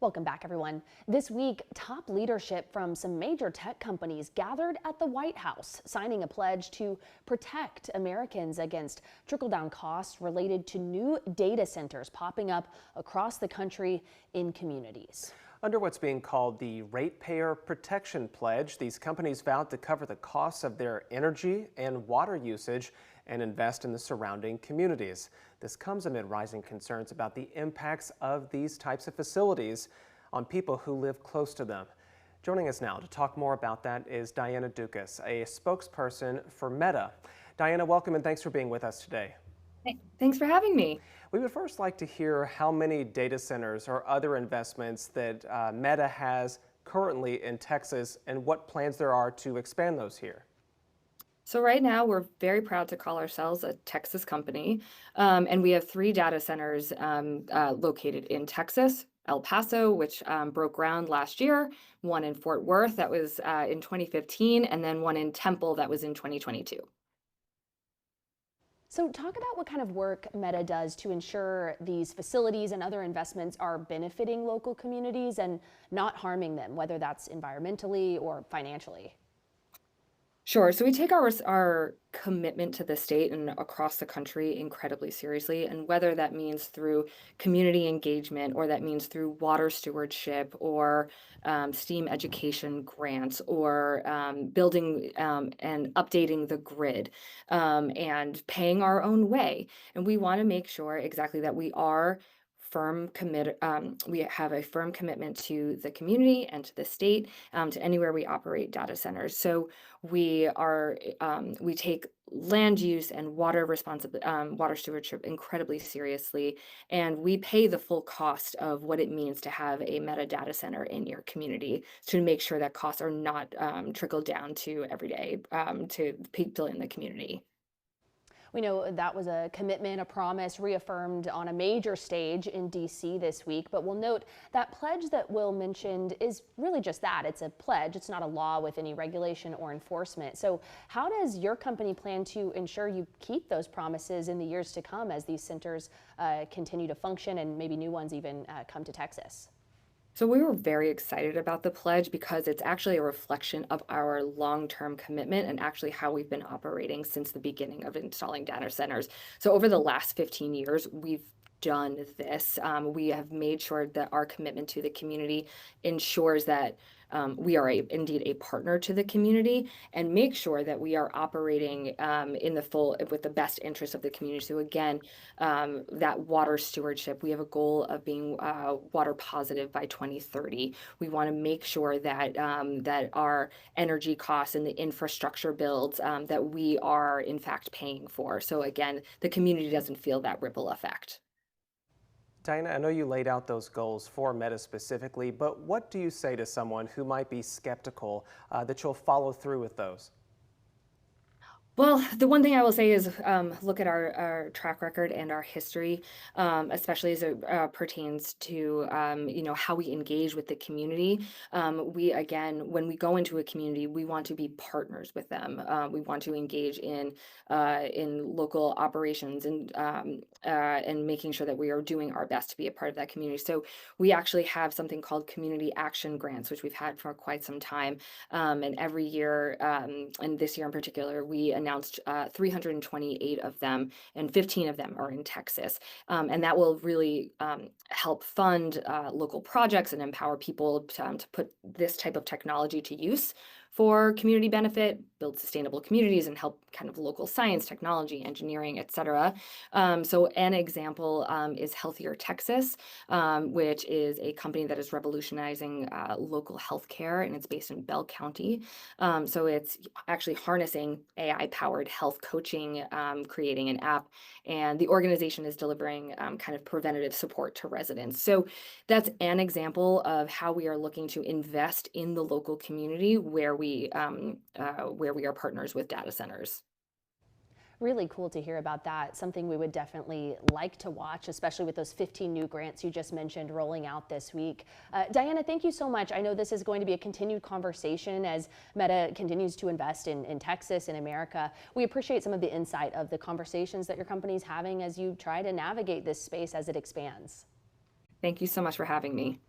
Welcome back, everyone. This week, top leadership from some major tech companies gathered at the White House, signing a pledge to protect Americans against trickle-down costs related to new data centers popping up across the country in communities. Under what's being called the Ratepayer Protection Pledge, these companies vowed to cover the costs of their energy and water usage and invest in the surrounding communities. This comes amid rising concerns about the impacts of these types of facilities on people who live close to them. Joining us now to talk more about that is Diana Doukas, a spokesperson for Meta. Diana, welcome and thanks for being with us today. Thanks for having me. We would first like to hear how many data centers or other investments that Meta has currently in Texas and what plans there are to expand those here. So right now, we're very proud to call ourselves a Texas company, and we have 3 data centers located in Texas, El Paso, which broke ground last year, one in Fort Worth that was in 2015, and then one in Temple that was in 2022. So talk about what kind of work Meta does to ensure these facilities and other investments are benefiting local communities and not harming them, whether that's environmentally or financially. Sure. So we take our commitment to the state and across the country incredibly seriously. And whether that means through community engagement or that means through water stewardship or STEAM education grants or building and updating the grid and paying our own way. And we want to make sure exactly that we are we have a firm commitment to the community and to the state, to anywhere we operate data centers. So we take land use and water stewardship incredibly seriously, and we pay the full cost of what it means to have a Meta data center in your community to make sure that costs are not trickled down to everyday to people in the community. We know that was a commitment, a promise reaffirmed on a major stage in D.C. this week, but we'll note that pledge that Will mentioned is really just that. It's a pledge. It's not a law with any regulation or enforcement. So how does your company plan to ensure you keep those promises in the years to come as these centers continue to function and maybe new ones even come to Texas? So we were very excited about the pledge because it's actually a reflection of our long-term commitment and actually how we've been operating since the beginning of installing data centers. So over the last 15 years, we've done this. We have made sure that our commitment to the community ensures that we are indeed a partner to the community and make sure that we are operating with the best interest of the community. So again, that water stewardship, we have a goal of being water positive by 2030. We want to make sure that that our energy costs and the infrastructure builds that we are in fact paying for. So again, the community doesn't feel that ripple effect. Diana, I know you laid out those goals for Meta specifically, but what do you say to someone who might be skeptical that you'll follow through with those? Well, the one thing I will say is look at our track record and our history, especially as it pertains to how we engage with the community. When we go into a community, we want to be partners with them. We want to engage in local operations and making sure that we are doing our best to be a part of that community. So we actually have something called community action grants, which we've had for quite some time, and every year, and this year in particular, we announced 328 of them, and 15 of them are in Texas. And that will really help fund local projects and empower people to put this type of technology to use for community benefit, build sustainable communities, and help kind of local science, technology, engineering, et cetera. So an example is Healthier Texas, which is a company that is revolutionizing local healthcare, and it's based in Bell County. So it's actually harnessing AI-powered health coaching, creating an app, and the organization is delivering kind of preventative support to residents. So that's an example of how we are looking to invest in the local community where we are partners with data centers. Really cool to hear about that. Something we would definitely like to watch, especially with those 15 new grants you just mentioned rolling out this week. Diana, thank you so much. I know this is going to be a continued conversation as Meta continues to invest in Texas and America. We appreciate some of the insight of the conversations that your company is having as you try to navigate this space as it expands. Thank you so much for having me.